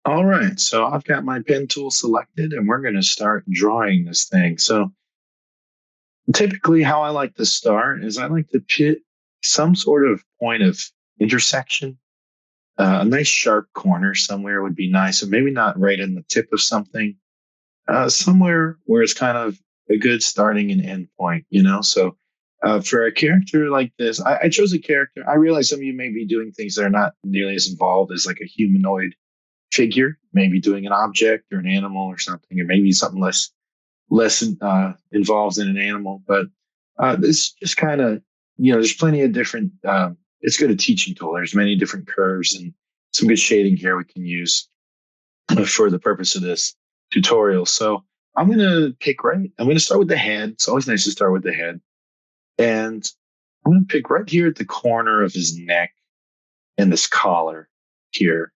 All right, so I've got my pen tool selected and we're going to start drawing this thing. So typically how I like to start is I like to pick some sort of point of intersection. A nice sharp corner somewhere would be nice, and maybe not right in the tip of something, somewhere where it's kind of a good starting and end point, So for a character like this, I chose a character. I realize some of you may be doing things that are not nearly as involved as like a humanoid figure, maybe doing an object or an animal or something, or maybe something less involved in an animal. But this just kind of, there's plenty of different. It's good a teaching tool. There's many different curves and some good shading here we can use for the purpose of this tutorial. So I'm going to pick right. I'm going to start with the head. It's always nice to start with the head, and I'm going to pick right here at the corner of his neck and this collar here.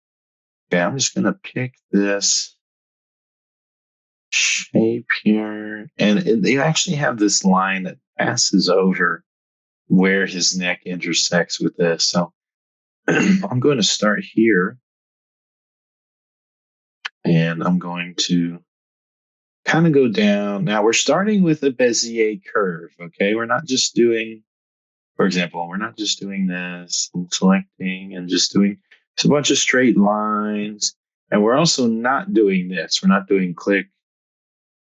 Okay, I'm just going to pick this shape here. And they actually have this line that passes over where his neck intersects with this. So I'm going to start here and I'm going to kind of go down. Now we're starting with a Bezier curve. Okay, we're not just doing, for example, we're not just doing this and selecting and just doing a bunch of straight lines. And we're also not doing this. We're not doing click,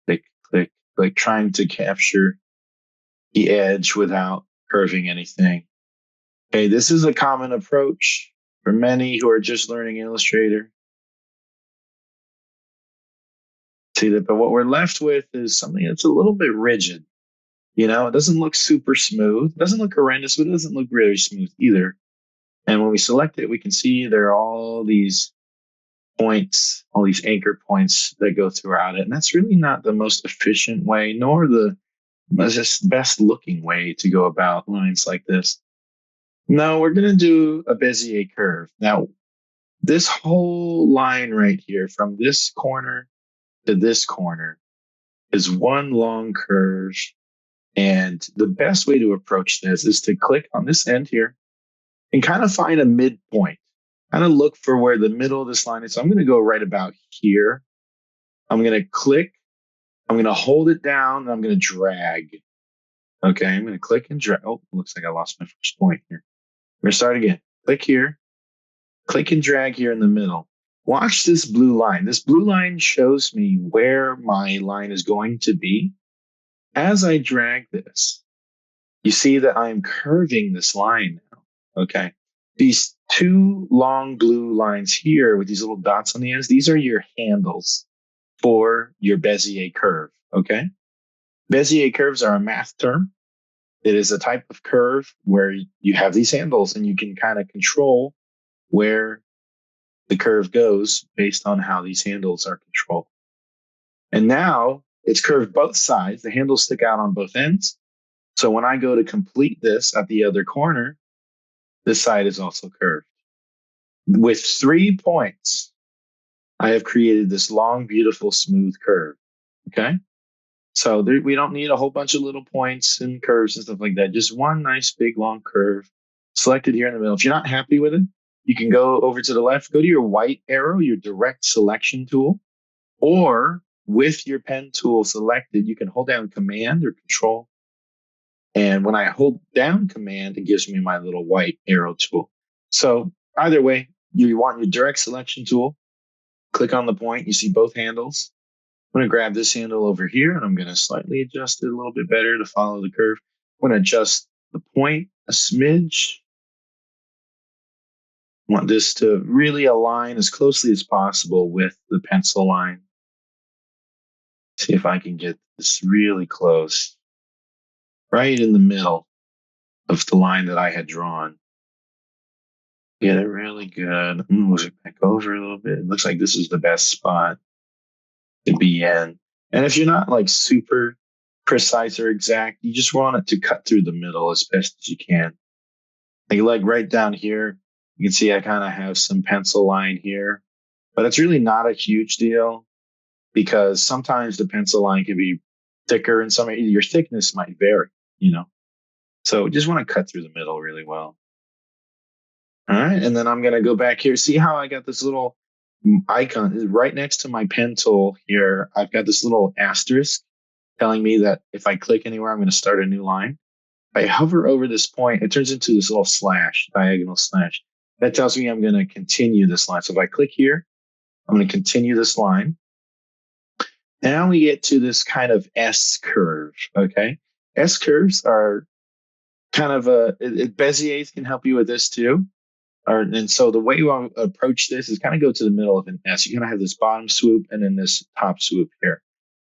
click, click, like trying to capture the edge without curving anything. Okay, this is a common approach for many who are just learning Illustrator. See that, but what we're left with is something that's a little bit rigid. It doesn't look super smooth. It doesn't look horrendous, but it doesn't look really smooth either. And when we select it, we can see there are all these points, all these anchor points that go throughout it. And that's really not the most efficient way, nor the best looking way to go about lines like this. No, we're going to do a Bezier curve. Now, this whole line right here from this corner to this corner is one long curve. And the best way to approach this is to click on this end here and kind of find a midpoint. Kind of look for where the middle of this line is. So I'm going to go right about here. I'm going to click. I'm going to hold it down. And I'm going to drag. Okay, I'm going to click and drag. Oh, looks like I lost my first point here. We're going to start again. Click here. Click and drag here in the middle. Watch this blue line. This blue line shows me where my line is going to be. As I drag this, you see that I'm curving this line now. Okay. These two long blue lines here with these little dots on the ends, these are your handles for your Bezier curve. Okay. Bezier curves are a math term. It is a type of curve where you have these handles and you can kind of control where the curve goes based on how these handles are controlled. And now it's curved both sides. The handles stick out on both ends. So when I go to complete this at the other corner, this side is also curved. With 3 points, I have created this long, beautiful, smooth curve. Okay. So we don't need a whole bunch of little points and curves and stuff like that. Just one nice, big, long curve selected here in the middle. If you're not happy with it, you can go over to the left, go to your white arrow, your direct selection tool, or with your pen tool selected, you can hold down Command or Control. And when I hold down Command, it gives me my little white arrow tool. So either way, you want your direct selection tool, click on the point, you see both handles. I'm going to grab this handle over here and I'm going to slightly adjust it a little bit better to follow the curve. I'm going to adjust the point a smidge. I want this to really align as closely as possible with the pencil line. See if I can get this really close, right in the middle of the line that I had drawn. Get it really good. Move it back over a little bit. It looks like this is the best spot to be in. And if you're not like super precise or exact, you just want it to cut through the middle as best as you can. Like right down here, you can see I kind of have some pencil line here, but it's really not a huge deal because sometimes the pencil line can be thicker and some your thickness might vary. So just want to cut through the middle really well. All right. And then I'm going to go back here. See how I got this little icon is right next to my pen tool here. I've got this little asterisk telling me that if I click anywhere, I'm going to start a new line. If I hover over this point, it turns into this little slash, diagonal slash. That tells me I'm going to continue this line. So if I click here, I'm going to continue this line. Now we get to this kind of S curve. Okay. S curves are kind of Bezier's can help you with this too. And so the way you want to approach this is kind of go to the middle of an S. You're going to have this bottom swoop and then this top swoop here.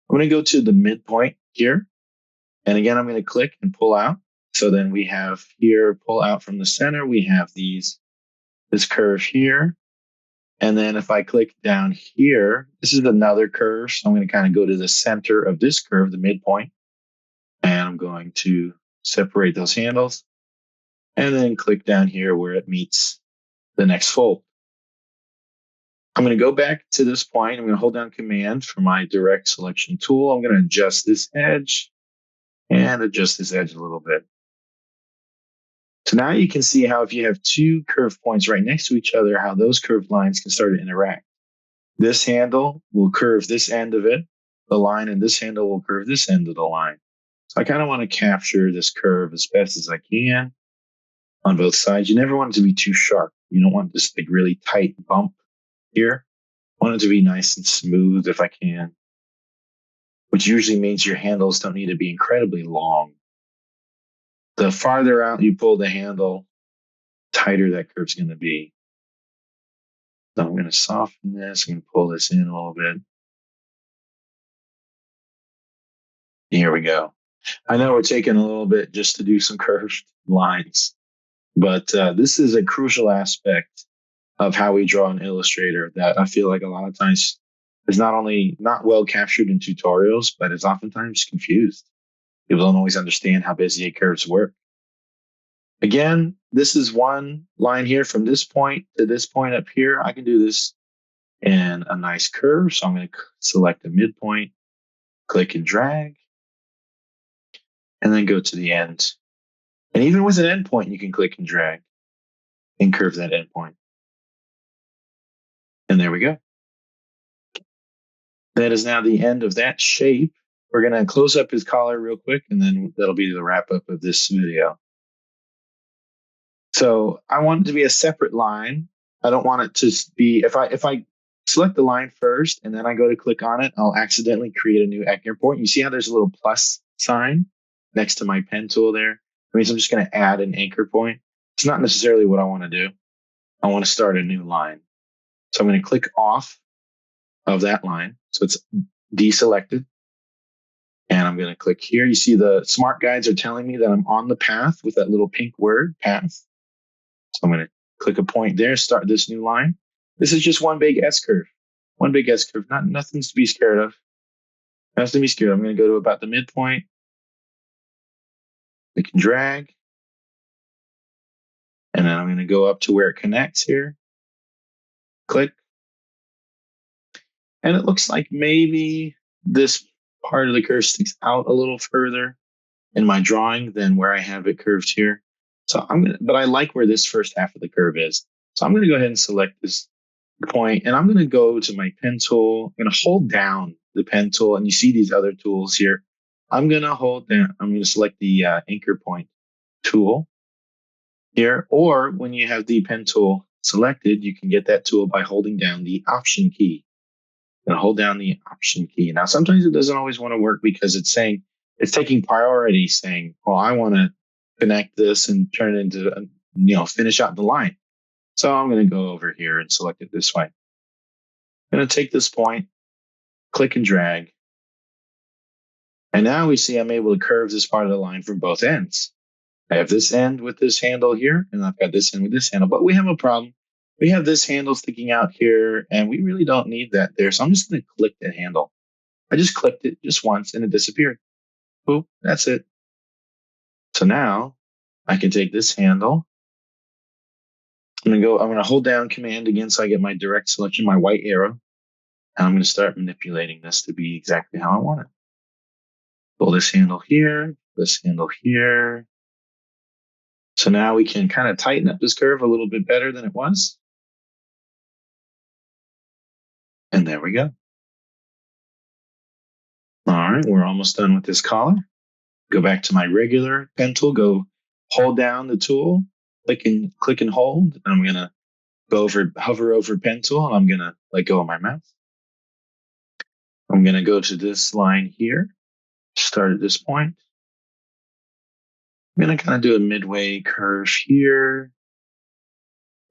I'm going to go to the midpoint here. And again, I'm going to click and pull out. So then we have here, pull out from the center. We have this curve here. And then if I click down here, this is another curve. So I'm going to kind of go to the center of this curve, the midpoint. And I'm going to separate those handles and then click down here where it meets the next fold. I'm going to go back to this point. I'm going to hold down Command for my direct selection tool. I'm going to adjust this edge and adjust this edge a little bit. So now you can see how if you have two curved points right next to each other, how those curved lines can start to interact. This handle will curve this end of it, the line, and this handle will curve this end of the line. So I kind of want to capture this curve as best as I can on both sides. You never want it to be too sharp. You don't want this like really tight bump here. I want it to be nice and smooth if I can, which usually means your handles don't need to be incredibly long. The farther out you pull the handle, tighter that curve's going to be. So I'm going to soften this. I'm going to pull this in a little bit. Here we go. I know we're taking a little bit just to do some curved lines, but this is a crucial aspect of how we draw in Illustrator that I feel like a lot of times is not only not well captured in tutorials, but is oftentimes confused. People don't always understand how Bezier curves work. Again, this is one line here from this point to this point up here. I can do this in a nice curve. So I'm going to select the midpoint, click and drag, and then go to the end. And even with an endpoint, you can click and drag and curve that endpoint. And there we go. That is now the end of that shape. We're going to close up his collar real quick, and then that'll be the wrap up of this video. So I want it to be a separate line. I don't want it to be, if I select the line first and then I go to click on it, I'll accidentally create a new anchor point. You see how there's a little plus sign next to my pen tool there? That means I'm just going to add an anchor point. It's not necessarily what I want to do. I want to start a new line. So I'm going to click off of that line. So it's deselected. And I'm going to click here. You see the smart guides are telling me that I'm on the path with that little pink word, path. So I'm going to click a point there, start this new line. This is just one big S curve. One big S curve. Nothing to be scared of. Nothing to be scared of. I'm going to go to about the midpoint. Click and drag. And then I'm going to go up to where it connects here. Click. And it looks like maybe this part of the curve sticks out a little further in my drawing than where I have it curved here. So but I like where this first half of the curve is. So I'm going to go ahead and select this point, and I'm going to go to my pen tool. I'm going to hold down the pen tool, and you see these other tools here. I'm going to hold down. I'm going to select the anchor point tool here, or when you have the pen tool selected, you can get that tool by holding down the Option key. And hold down the Option key. Now, sometimes it doesn't always want to work because it's taking priority, saying, "Well, I want to connect this and turn it into, finish out the line." So I'm going to go over here and select it this way. I'm going to take this point, click and drag. And now we see I'm able to curve this part of the line from both ends. I have this end with this handle here, and I've got this end with this handle, but we have a problem. We have this handle sticking out here, and we really don't need that there. So I'm just going to click that handle. I just clicked it just once, and it disappeared. Boop, that's it. So now I can take this handle. I'm going to hold down Command again so I get my direct selection, my white arrow. And I'm going to start manipulating this to be exactly how I want it. Pull this handle here, this handle here. So now we can kind of tighten up this curve a little bit better than it was. And there we go. All right, we're almost done with this collar. Go back to my regular pen tool, go hold down the tool, click and hold. And I'm gonna hover over pen tool, and I'm gonna let go of my mouse. I'm gonna go to this line here, start at this point. I'm gonna kind of do a midway curve here.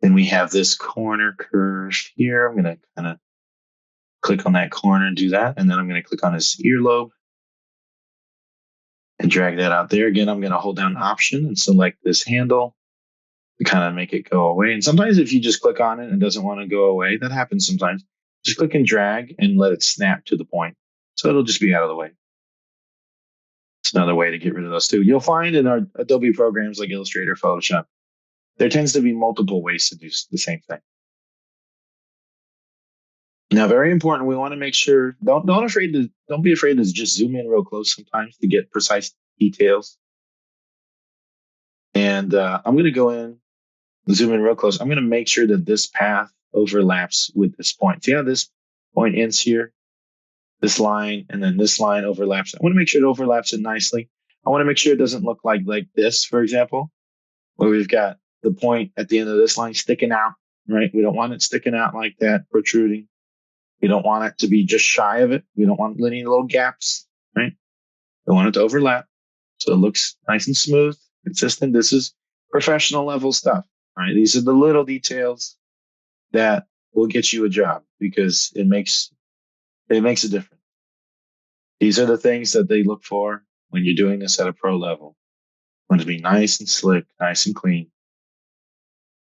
Then we have this corner curve here. I'm gonna kind of click on that corner and do that. And then I'm gonna click on this earlobe and drag that out there. Again, I'm gonna hold down Option and select this handle to kind of make it go away. And sometimes if you just click on it and it doesn't want to go away, that happens sometimes. Just click and drag and let it snap to the point. So it'll just be out of the way. It's another way to get rid of those too. You'll find in our Adobe programs like Illustrator, Photoshop, there tends to be multiple ways to do the same thing. Now, very important, we want to make sure, don't be afraid to just zoom in real close sometimes to get precise details. And I'm going to go in, zoom in real close. I'm going to make sure that this path overlaps with this point. See how this point ends here? This line, and then this line overlaps. I want to make sure it overlaps it nicely. I want to make sure it doesn't look like this, for example, where we've got the point at the end of this line sticking out, right? We don't want it sticking out like that, protruding. We don't want it to be just shy of it. We don't want any little gaps, right? We want it to overlap so it looks nice and smooth, consistent. This is professional level stuff, right? These are the little details that will get you a job because it makes a difference. These are the things that they look for when you're doing this at a pro level. I want it to be nice and slick, nice and clean.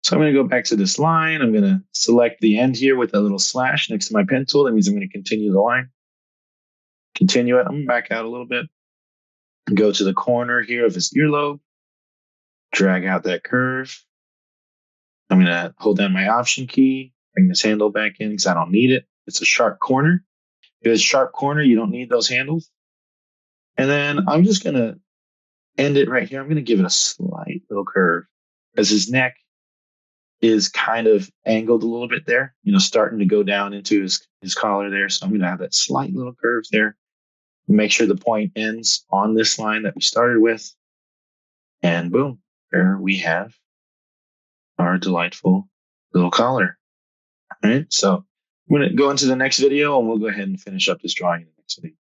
So I'm going to go back to this line. I'm going to select the end here with a little slash next to my pen tool. That means I'm going to continue the line. Continue it. I'm going to back out a little bit. Go to the corner here of his earlobe. Drag out that curve. I'm going to hold down my Option key. Bring this handle back in because I don't need it. It's a sharp corner. If it's a sharp corner, you don't need those handles. And then I'm just going to end it right here. I'm going to give it a slight little curve because his neck is kind of angled a little bit there, starting to go down into his collar there. So I'm going to have that slight little curve there. Make sure the point ends on this line that we started with. And boom, there we have our delightful little collar. All right. So I'm going to go into the next video and we'll go ahead and finish up this drawing in the next video.